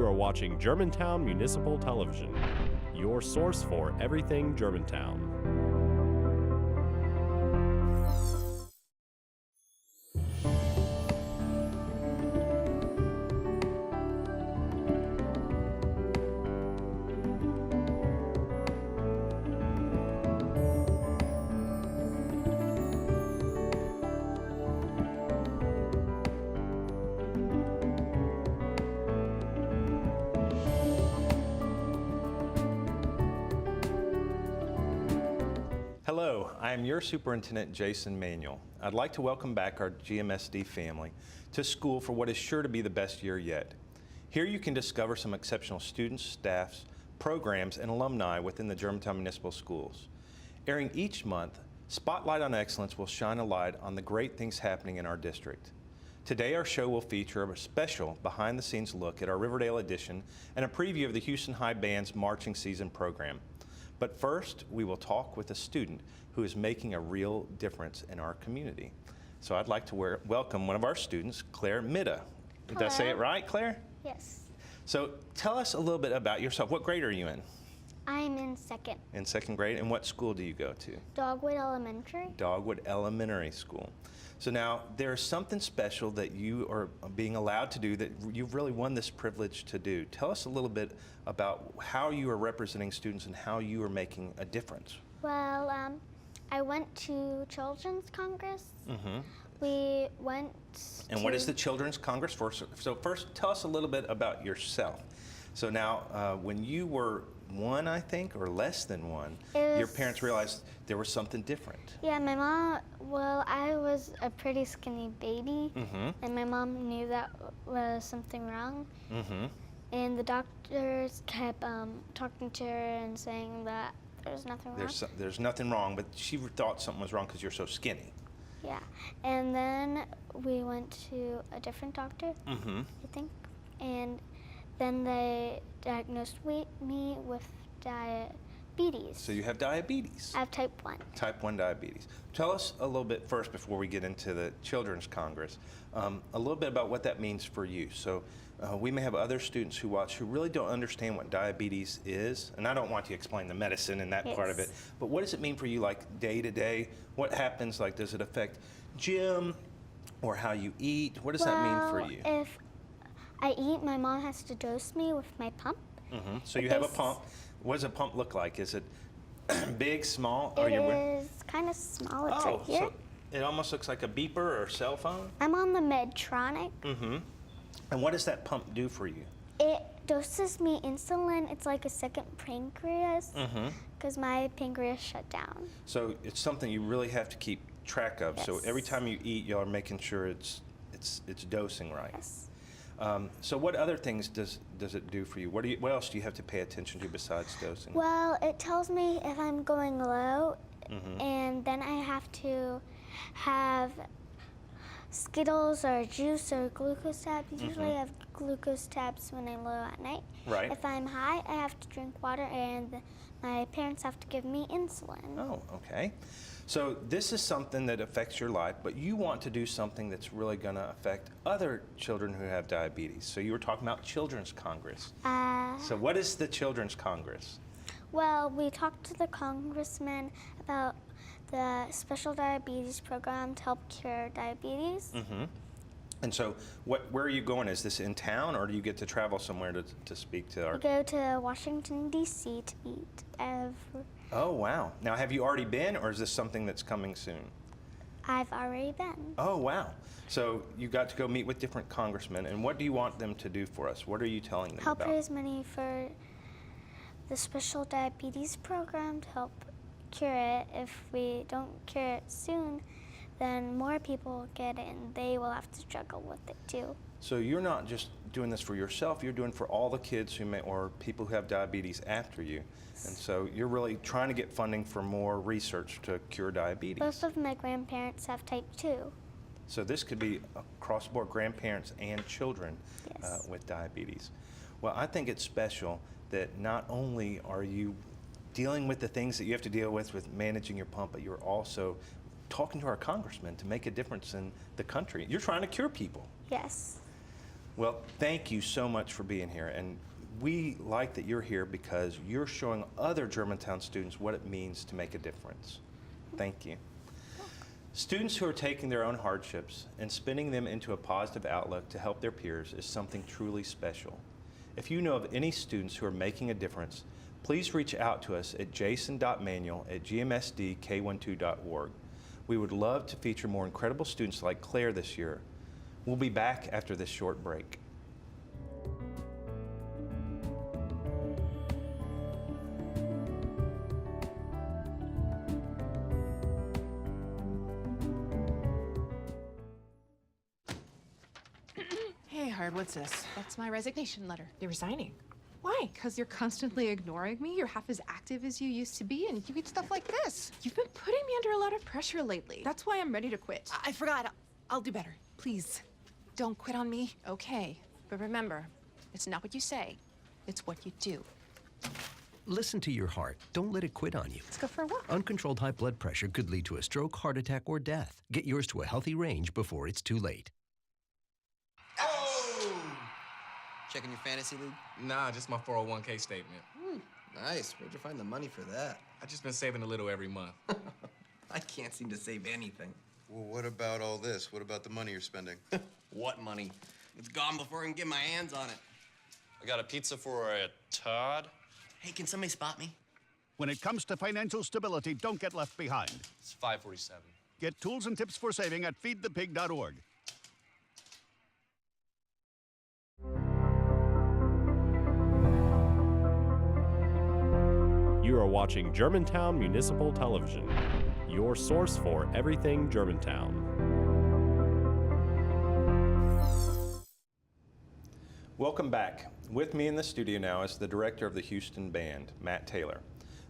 You are watching Germantown Municipal Television, your source for everything Germantown. Hello, I am your Superintendent, Jason Manuel. I'd like to welcome back our GMSD family to school for what is sure to be the best year yet. Here you can discover some exceptional students, staffs, programs, and alumni within the Germantown Municipal Schools. Airing each month, Spotlight on Excellence will shine a light on the great things happening in our district. Today our show will feature a special behind-the-scenes look at our Riverdale edition and a preview of the Houston High Band's marching season program. But first, we will talk with a student who is making a real difference in our community. So I'd like to welcome one of our students, Claire Midha. Did I say it right, Claire? Yes. So tell us a little bit about yourself. What grade are you in? I'm in second. In second grade. And what school do you go to? Dogwood Elementary. Dogwood Elementary School. So now there's something special that you are being allowed to do that you've really won this privilege to do. Tell us a little bit about how you are representing students and how you are making a difference. Well, I went to Children's Congress. Mm-hmm. We went And what is the Children's Congress for? So first, tell us a little bit about yourself. So now, when you were one, I think, or less than one, your parents realized there was something different. Yeah, my mom, well, I was a pretty skinny baby, and my mom knew that was something wrong. And the doctors kept talking to her and saying that there's nothing wrong. There's nothing wrong, but she thought something was wrong because you're so skinny. Yeah, and then we went to a different doctor, I think, and then they diagnosed me with diabetes. So you have diabetes. I have type 1. Type 1 diabetes. Tell us a little bit first before we get into the Children's Congress, a little bit about what that means for you. So we may have other students who watch who really don't understand what diabetes is, and I don't want to explain the medicine and that part of it, but what does it mean for you, like day to day? What happens, like does it affect gym or how you eat? What does that mean for you? If I eat, my mom has to dose me with my pump. So you have a pump. What does a pump look like? Is it big, small? It is kind of small. It's right here. So it almost looks like a beeper or a cell phone? I'm on the Medtronic. And what does that pump do for you? It doses me insulin. It's like a second pancreas because my pancreas shut down. So it's something you really have to keep track of. Yes. So every time you eat, y'all are making sure it's dosing right. Yes. So what other things does it do for you? What else do you have to pay attention to besides dosing? Well, it tells me if I'm going low, and then I have to have Skittles or juice or glucose tabs. Usually I have glucose tabs when I'm low at night. Right. If I'm high, I have to drink water, and my parents have to give me insulin. Oh, okay. So this is something that affects your life, but you want to do something that's really going to affect other children who have diabetes. So you were talking about Children's Congress. So what is the Children's Congress? Well, we talked to the congressman about the special diabetes program to help cure diabetes. And so where are you going? Is this in town, or do you get to travel somewhere to speak to our... We go to Washington, D.C. to eat Oh, wow. Now, have you already been, or is this something that's coming soon? I've already been. Oh, wow. So you got to go meet with different congressmen, and what do you want them to do for us? What are you telling them Help about? raise money for the special diabetes program to help cure it. If we don't cure it soon, then more people will get it, and they will have to struggle with it too. So you're not just doing this for yourself, you're doing for all the kids who may, or people who have diabetes after you. And so you're really trying to get funding for more research to cure diabetes. Both of my grandparents have type 2. So this could be across the board, grandparents and children Yes. with diabetes. Well, I think it's special that not only are you dealing with the things that you have to deal with managing your pump, but you're also talking to our congressman to make a difference in the country. You're trying to cure people. Yes. Well, thank you so much for being here. And we like that you're here because you're showing other Germantown students what it means to make a difference. Thank you. Students who are taking their own hardships and spinning them into a positive outlook to help their peers is something truly special. If you know of any students who are making a difference, please reach out to us at jason.manuel@gmsdk12.org. We would love to feature more incredible students like Claire this year. We'll be back after this short break. Hey, Hard, what's this? That's my resignation letter. You're resigning. Why? Because you're constantly ignoring me. You're half as active as you used to be, and you get stuff like this. You've been putting me under a lot of pressure lately. That's why I'm ready to quit. I forgot. I'll do better. Please, don't quit on me. Okay, but remember, it's not what you say, it's what you do. Listen to your heart. Don't let it quit on you. Let's go for a walk. Uncontrolled high blood pressure could lead to a stroke, heart attack, or death. Get yours to a healthy range before it's too late. Checking your fantasy league? Nah, just my 401k statement. Nice. Where'd you find the money for that? I just been saving a little every month. I can't seem to save anything. Well, what about all this? What about the money you're spending? What money? It's gone before I can get my hands on it. I got a pizza for a Todd. Hey, can somebody spot me? When it comes to financial stability, don't get left behind. It's 547. Get tools and tips for saving at feedthepig.org. You are watching Germantown Municipal Television, your source for everything Germantown. Welcome back. With me in the studio now is the director of the Houston Band, Matt Taylor.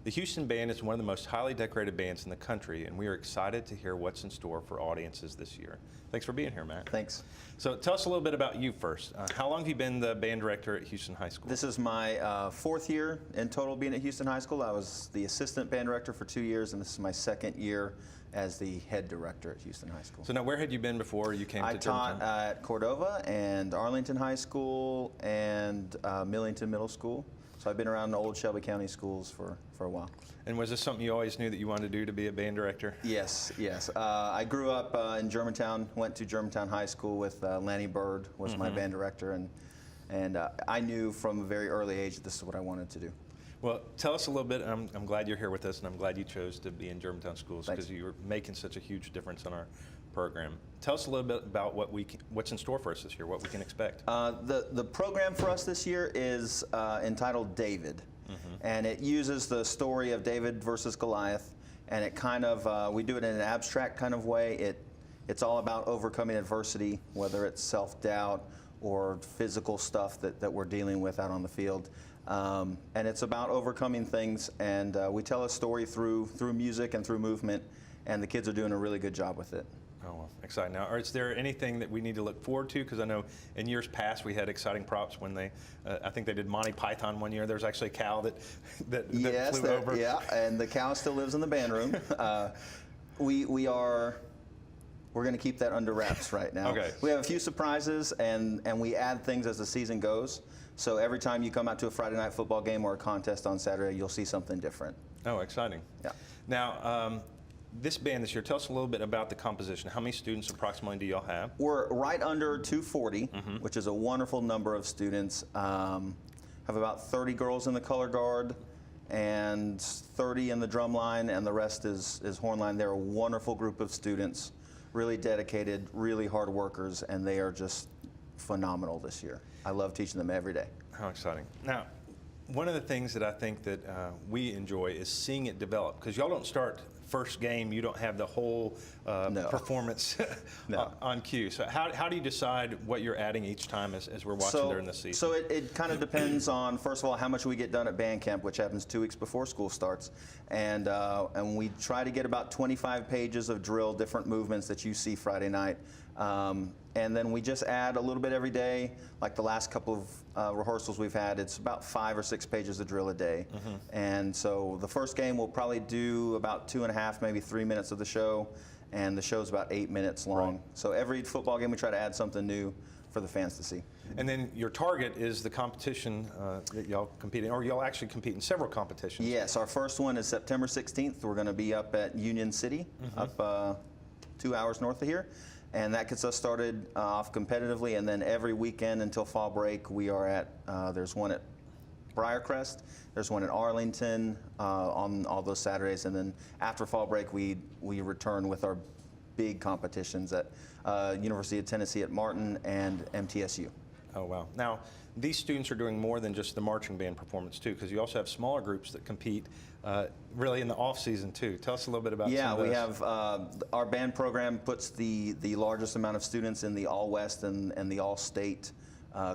The Houston Band is one of the most highly decorated bands in the country, and we are excited to hear what's in store for audiences this year. Thanks for being here, Matt. Thanks. So tell us a little bit about you first. How long have you been the band director at Houston High School? This is my fourth year in total being at Houston High School. I was the assistant band director for 2 years, and this is my second year as the head director at Houston High School. So now, where had you been before you came to Germantown? I taught at Cordova and Arlington High School and Millington Middle School. So I've been around the old Shelby County schools for a while. And was this something you always knew that you wanted to do, to be a band director? Yes, yes. I grew up in Germantown, went to Germantown High School with Lanny Bird was my band director, and I knew from a very early age that this is what I wanted to do. Well, tell us a little bit. I'm glad you're here with us, and I'm glad you chose to be in Germantown Schools because you were making such a huge difference in our program. Tell us a little bit about what's in store for us this year, what we can expect. The program for us this year is entitled David, and it uses the story of David versus Goliath, and it kind of, we do it in an abstract kind of way. It's all about overcoming adversity, whether it's self-doubt or physical stuff that we're dealing with out on the field. And it's about overcoming things, and we tell a story through music and through movement, and the kids are doing a really good job with it. Oh, well, exciting. Now, is there anything that we need to look forward to? Because I know in years past we had exciting props when they, I think they did Monty Python one year. There was actually a cow that flew over. Yeah, and the cow still lives in the band room. We're going to keep that under wraps right now. Okay. We have a few surprises, and we add things as the season goes. So every time you come out to a Friday night football game or a contest on Saturday, you'll see something different. Oh, exciting. Yeah. Now, this band this year, tell us a little bit about the composition. How many students approximately do y'all have? We're right under 240, which is a wonderful number of students. Have about 30 girls in the color guard and 30 in the drum line, and the rest is horn line. They're a wonderful group of students, really dedicated, really hard workers, and they are just phenomenal this year. I love teaching them every day. How exciting. Now, one of the things that I think that we enjoy is seeing it develop, because y'all don't start first game, you don't have the whole performance on cue. So how do you decide what you're adding each time as we're watching during the season? So it kind of depends on, first of all, how much we get done at band camp, which happens 2 weeks before school starts. And we try to get about 25 pages of drill, different movements that you see Friday night. And then we just add a little bit every day. Like the last couple of rehearsals we've had, it's about 5 or 6 pages of drill a day. And so the first game we'll probably do about 2.5, maybe 3 minutes of the show. and the show's about 8 minutes long. So every football game we try to add something new for the fans to see. And then your target is the competition that y'all compete in, or y'all actually compete in several competitions. Yes, our first one is September 16th. We're going to be up at Union City, up 2 hours north of here. And that gets us started off competitively, and then every weekend until fall break, we are at, there's one at Briarcrest, there's one at Arlington on all those Saturdays, and then after fall break, we return with our big competitions at University of Tennessee at Martin and MTSU. Oh, wow. Now, these students are doing more than just the marching band performance, too, because you also have smaller groups that compete really in the off-season, too. Tell us a little bit about some of those. Yeah, we have our band program puts the largest amount of students in the All-West and the All-State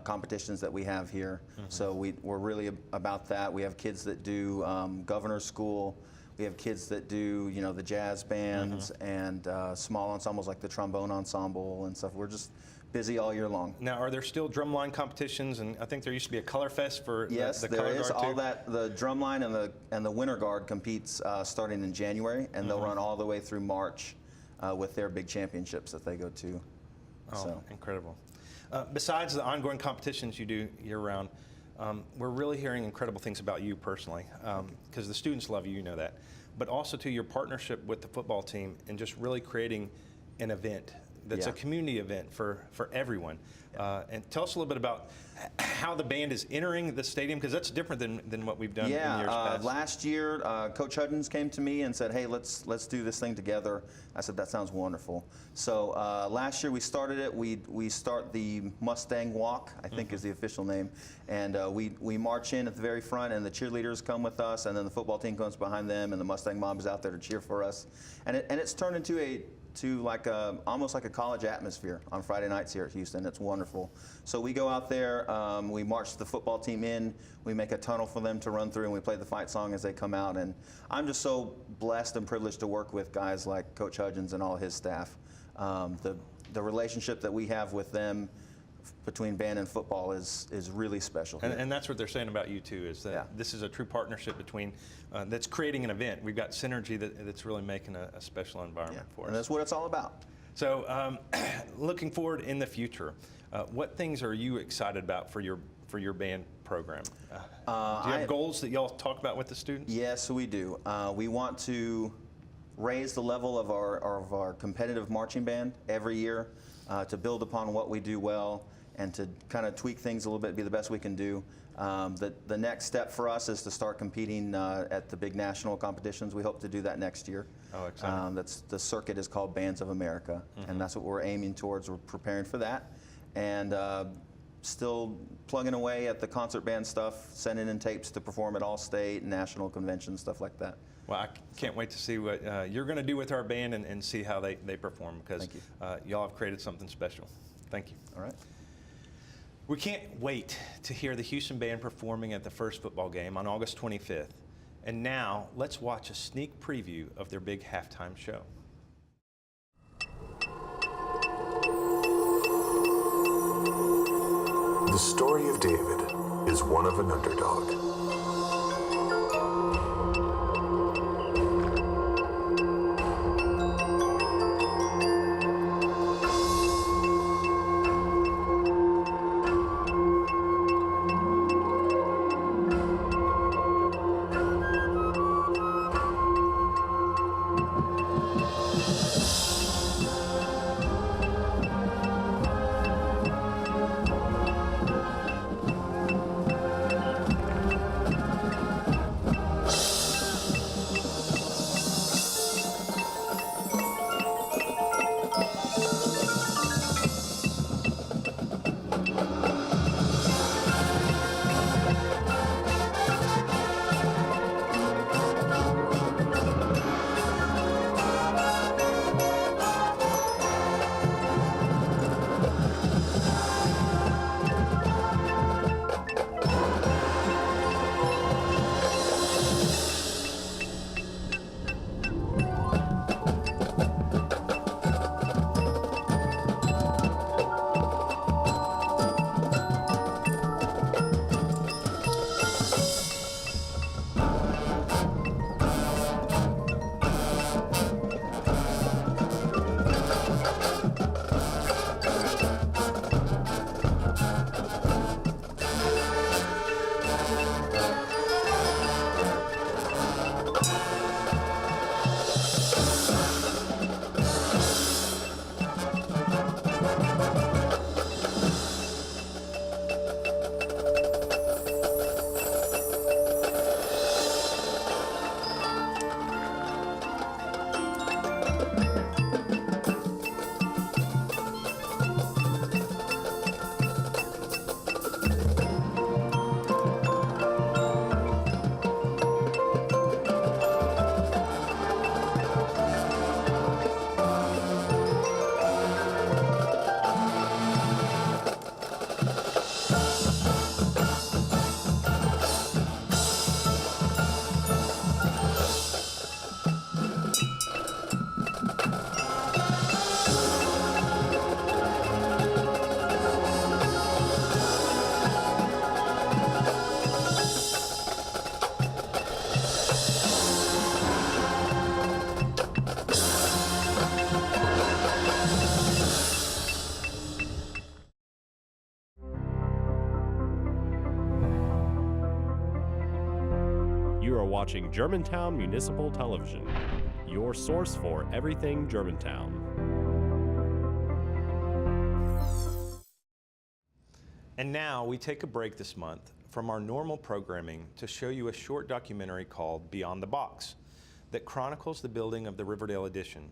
competitions that we have here. So we're really about that. We have kids that do governor's school. We have kids that do, you know, the jazz bands and small ensembles like the trombone ensemble and stuff. We're just busy all year long. Now, are there still drumline competitions? And I think there used to be a color fest for yes, the there color is. guard, All too. that, the drumline and the winter guard competes starting in January, and they'll run all the way through March with their big championships that they go to. Oh, so. Incredible. Besides the ongoing competitions you do year-round, we're really hearing incredible things about you personally, because the students love you, you know that, but also to your partnership with the football team and just really creating an event that's a community event for everyone. And tell us a little bit about how the band is entering the stadium, because that's different than what we've done in years past. Last year, Coach Hudgens came to me and said, hey, let's do this thing together. I said, that sounds wonderful. So last year we started it. We start the Mustang Walk, I think is the official name. And we march in at the very front, and the cheerleaders come with us, and then the football team comes behind them, and the Mustang Mob is out there to cheer for us. And it's turned into almost like a college atmosphere on Friday nights here at Houston. It's wonderful. So we go out there, we march the football team in, we make a tunnel for them to run through, and we play the fight song as they come out. And I'm just so blessed and privileged to work with guys like Coach Hudgens and all his staff. The relationship that we have with them between band and football is really special. And that's what they're saying about you too, is that this is a true partnership between, that's creating an event. We've got synergy that's really making a special environment for us. And that's what it's all about. So looking forward in the future, what things are you excited about for your band program? Do you have goals that y'all talk about with the students? Yes, we do. We want to raise the level of our competitive marching band every year to build upon what we do well and to kind of tweak things a little bit, be the best we can do. The next step for us is to start competing at the big national competitions. We hope to do that next year. Oh, exciting. The circuit is called Bands of America, and that's what we're aiming towards. We're preparing for that. And still plugging away at the concert band stuff, sending in tapes to perform at all state and national conventions, stuff like that. Well, I can't wait to see what you're going to do with our band and see how they perform, because y'all have created something special. Thank you. All right. We can't wait to hear the Houston Band performing at the first football game on August 25th. And now, let's watch a sneak preview of their big halftime show. The story of David is one of an underdog. watching Germantown Municipal Television, your source for everything Germantown. And now we take a break this month from our normal programming to show you a short documentary called Beyond the Box that chronicles the building of the Riverdale Edition.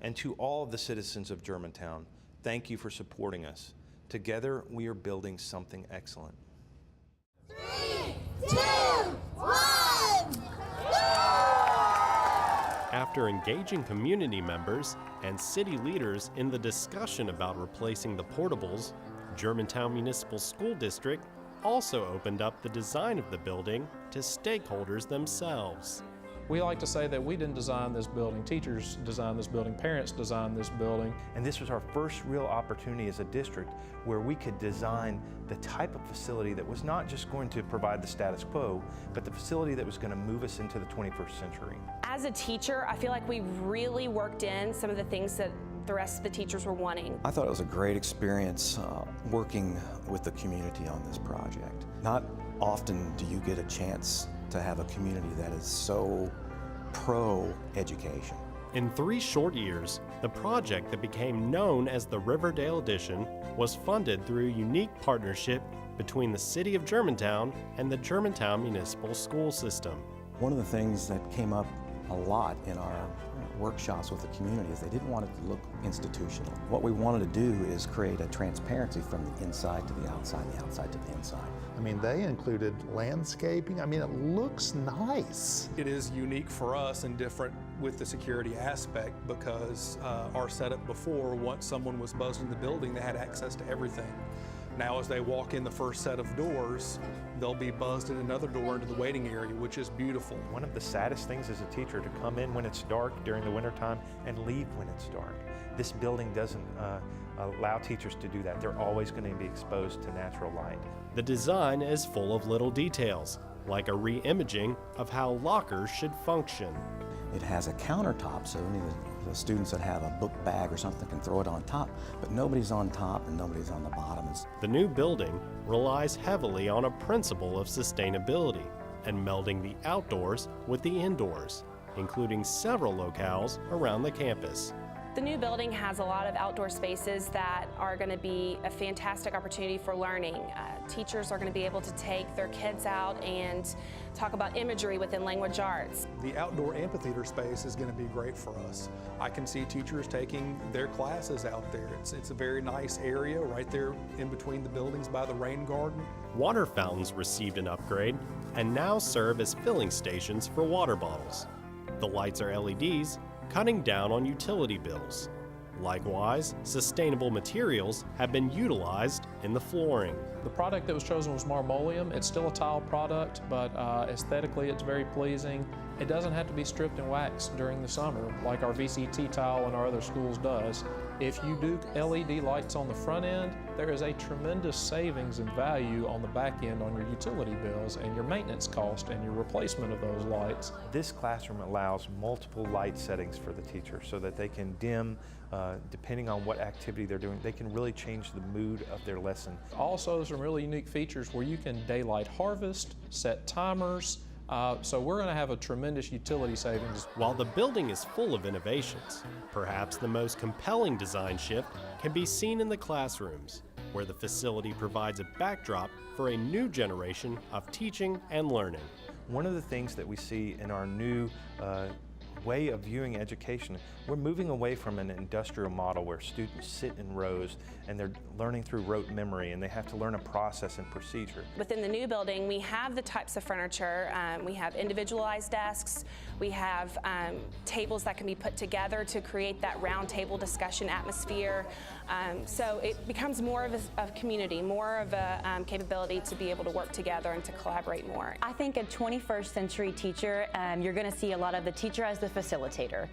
And to all of the citizens of Germantown, thank you for supporting us. Together, we are building something excellent. 3, 2, 1! After engaging community members and city leaders in the discussion about replacing the portables, Germantown Municipal School District also opened up the design of the building to stakeholders themselves. We like to say that we didn't design this building, teachers designed this building, parents designed this building. And this was our first real opportunity as a district where we could design the type of facility that was not just going to provide the status quo, but the facility that was going to move us into the 21st century. As a teacher, I feel like we really worked in some of the things that the rest of the teachers were wanting. I thought it was a great experience working with the community on this project. Not often do you get a chance to have a community that is so pro-education. In 3 short years, the project that became known as the Riverdale Edition was funded through a unique partnership between the City of Germantown and the Germantown Municipal School System. One of the things that came up a lot in our workshops with the community is they didn't want it to look institutional. What we wanted to do is create a transparency from the inside to the outside to the inside. I mean, they included landscaping. I mean, it looks nice. It is unique for us and different with the security aspect because our setup before, once someone was buzzed in the building, they had access to everything. Now as they walk in the first set of doors, they'll be buzzed in another door into the waiting area, which is beautiful. One of the saddest things as a teacher to come in when it's dark during the wintertime and leave when it's dark. This building doesn't allow teachers to do that. They're always going to be exposed to natural light. The design is full of little details, like a re-imaging of how lockers should function. It has a countertop, so any of the students that have a book bag or something can throw it on top, but nobody's on top and nobody's on the bottom. The new building relies heavily on a principle of sustainability and melding the outdoors with the indoors, including several locales around the campus. The new building has a lot of outdoor spaces that are going to be a fantastic opportunity for learning. Teachers are going to be able to take their kids out and talk about imagery within language arts. The outdoor amphitheater space is going to be great for us. I can see teachers taking their classes out there. It's a very nice area right there in between the buildings by the rain garden. Water fountains received an upgrade and now serve as filling stations for water bottles. The lights are LEDs, cutting down on utility bills. Likewise, sustainable materials have been utilized in the flooring. The product that was chosen was marmoleum. It's still a tile product, but aesthetically it's very pleasing. It doesn't have to be stripped and waxed during the summer like our VCT tile in our other schools does. If you do LED lights on the front end, there is a tremendous savings in value on the back end on your utility bills and your maintenance cost and your replacement of those lights. This classroom allows multiple light settings for the teacher so that they can dim depending on what activity they're doing. They can really change the mood of their lesson. Also, some really unique features where you can daylight harvest, set timers, so we're going to have a tremendous utility savings. While the building is full of innovations, perhaps the most compelling design shift can be seen in the classrooms, where the facility provides a backdrop for a new generation of teaching and learning. One of the things that we see in our new way of viewing education, we're moving away from an industrial model where students sit in rows and they're learning through rote memory and they have to learn a process and procedure. Within the new building, we have the types of furniture. We have individualized desks. We have tables that can be put together to create that round table discussion atmosphere. So it becomes more of a community, more of a capability to be able to work together and to collaborate more. I think a 21st century teacher, you're going to see a lot of the teacher as the facilitator,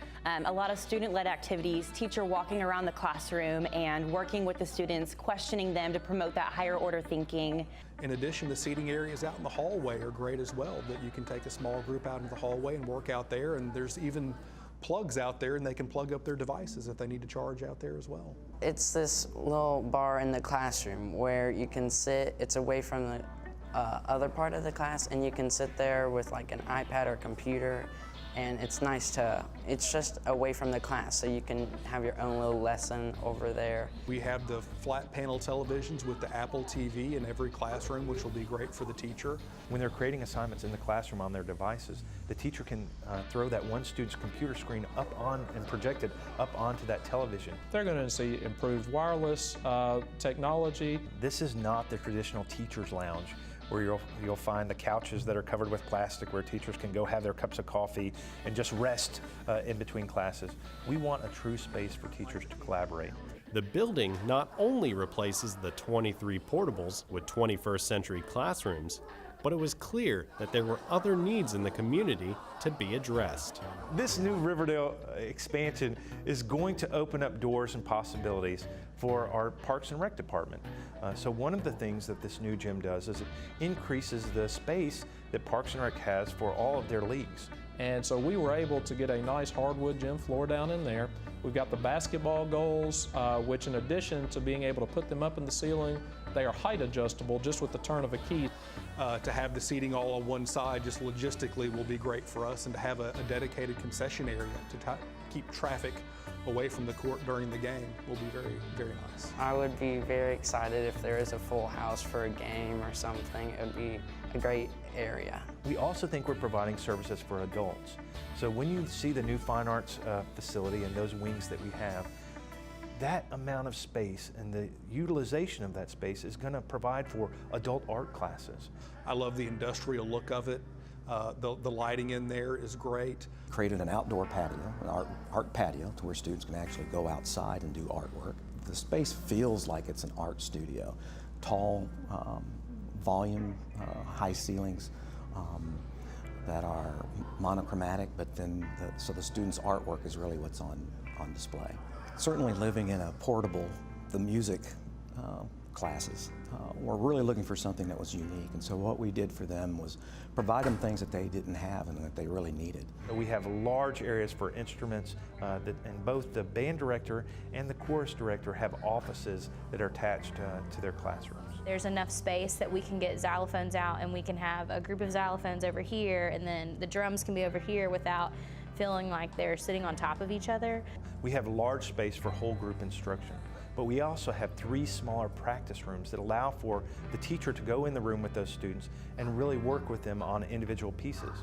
a lot of student-led activities, teacher walking around the classroom and working with the students, questioning them to promote that higher order thinking. In addition, the seating areas out in the hallway are great as well, that you can take a small group out into the hallway and work out there, and there's even plugs out there and they can plug up their devices if they need to charge out there as well. It's this little bar in the classroom where you can sit, it's away from other part of the class, and you can sit there with like an iPad or computer, and it's nice to, it's just away from the class, so you can have your own little lesson over there. We have the flat panel televisions with the Apple TV in every classroom, which will be great for the teacher. When they're creating assignments in the classroom on their devices, the teacher can throw that one student's computer screen up on and project it up onto that television. They're going to see improved wireless technology. This is not the traditional teacher's lounge, where you'll find the couches that are covered with plastic where teachers can go have their cups of coffee and just rest in between classes. We want a true space for teachers to collaborate. The building not only replaces the 23 portables with 21st century classrooms, but it was clear that there were other needs in the community to be addressed. This new Riverdale expansion is going to open up doors and possibilities for our Parks and Rec department. So one of the things that this new gym does is it increases the space that Parks and Rec has for all of their leagues. And so we were able to get a nice hardwood gym floor down in there. We've got the basketball goals, which in addition to being able to put them up in the ceiling, they are height adjustable just with the turn of a key. To have the seating all on one side just logistically will be great for us, and to have a dedicated concession area to keep traffic away from the court during the game will be very, very nice. I would be very excited if there is a full house for a game or something. It would be a great area. We also think we're providing services for adults. So when you see the new fine arts facility and those wings that we have, that amount of space and the utilization of that space is going to provide for adult art classes. I love the industrial look of it. The lighting in there is great. Created an outdoor patio, an art patio, to where students can actually go outside and do artwork. The space feels like it's an art studio. Tall, volume, high ceilings that are monochromatic, but then so the students' artwork is really what's on display. Certainly living in a portable, the music classes, we're really looking for something that was unique. And so what we did for them was provide them things that they didn't have and that they really needed. We have large areas for instruments, and both the band director and the chorus director have offices that are attached to their classrooms. There's enough space that we can get xylophones out, and we can have a group of xylophones over here, and then the drums can be over here without feeling like they're sitting on top of each other. We have large space for whole group instruction, but we also have 3 smaller practice rooms that allow for the teacher to go in the room with those students and really work with them on individual pieces.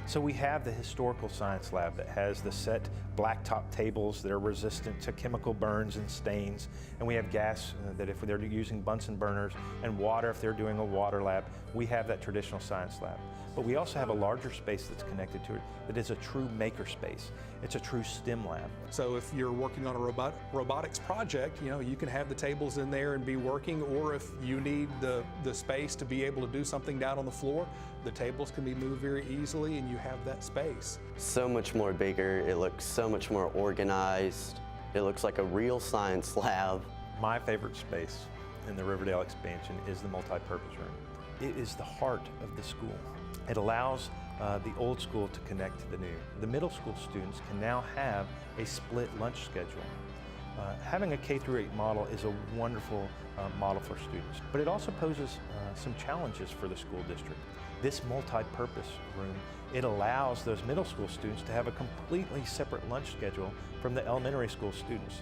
So we have the historical science lab that has the set blacktop tables that are resistant to chemical burns and stains, and we have gas that if they're using Bunsen burners, and water if they're doing a water lab. We have that traditional science lab. But we also have a larger space that's connected to it that is a true maker space. It's a true STEM lab. So if you're working on a robotics project, you can have the tables in there and be working, or if you need the space to be able to do something down on the floor, the tables can be moved very easily and you have that space. So much more bigger, it looks so much more organized. It looks like a real science lab. My favorite space in the Riverdale expansion is the multi-purpose room. It is the heart of the school. It allows the old school to connect to the new. The middle school students can now have a split lunch schedule. Having a K-8 model is a wonderful model for students, but it also poses some challenges for the school district. This multi-purpose room, it allows those middle school students to have a completely separate lunch schedule from the elementary school students.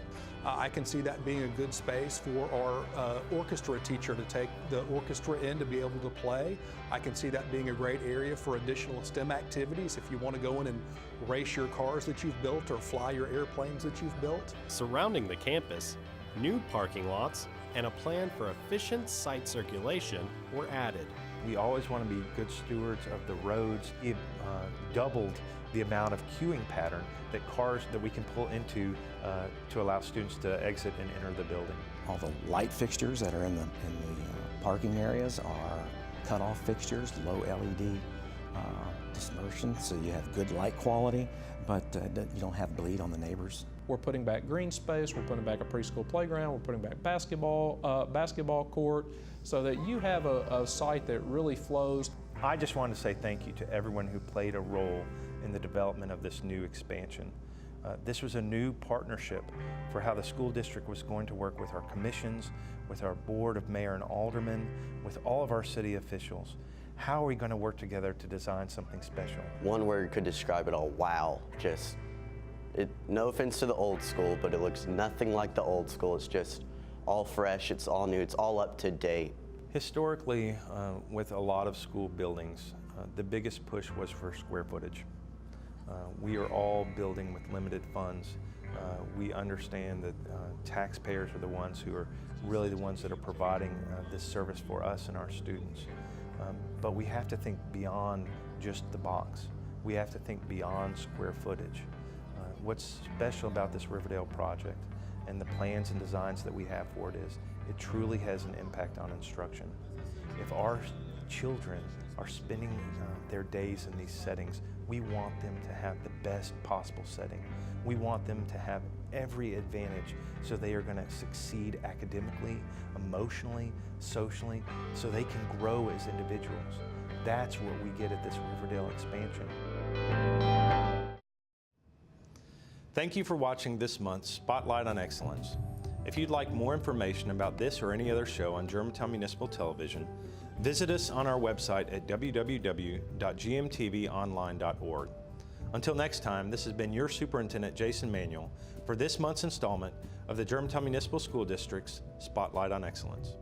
I can see that being a good space for our orchestra teacher to take the orchestra in to be able to play. I can see that being a great area for additional STEM activities if you want to go in and race your cars that you've built or fly your airplanes that you've built. Surrounding the campus, new parking lots and a plan for efficient site circulation were added. We always want to be good stewards of the roads. We've doubled the amount of queuing pattern that cars that we can pull into to allow students to exit and enter the building. All the light fixtures that are in the parking areas are cutoff fixtures, low LED dispersion, so you have good light quality, but you don't have bleed on the neighbors. We're putting back green space, we're putting back a preschool playground, we're putting back basketball court, so that you have a site that really flows. I just want to say thank you to everyone who played a role in the development of this new expansion. This was a new partnership for how the school district was going to work with our commissions, with our board of mayor and aldermen, with all of our city officials. How are we going to work together to design something special? One word could describe it all: wow. No offense to the old school, but it looks nothing like the old school. It's just all fresh, it's all new, it's all up to date. Historically, with a lot of school buildings, the biggest push was for square footage. We are all building with limited funds. We understand that taxpayers are the ones who are really the ones that are providing this service for us and our students. But we have to think beyond just the box. We have to think beyond square footage. What's special about this Riverdale project and the plans and designs that we have for it is it truly has an impact on instruction. If our children are spending their days in these settings, we want them to have the best possible setting. We want them to have every advantage so they are going to succeed academically, emotionally, socially, so they can grow as individuals. That's what we get at this Riverdale expansion. Thank you for watching this month's Spotlight on Excellence. If you'd like more information about this or any other show on Germantown Municipal Television, visit us on our website at www.gmtvonline.org. Until next time, this has been your Superintendent Jason Manuel for this month's installment of the Germantown Municipal School District's Spotlight on Excellence.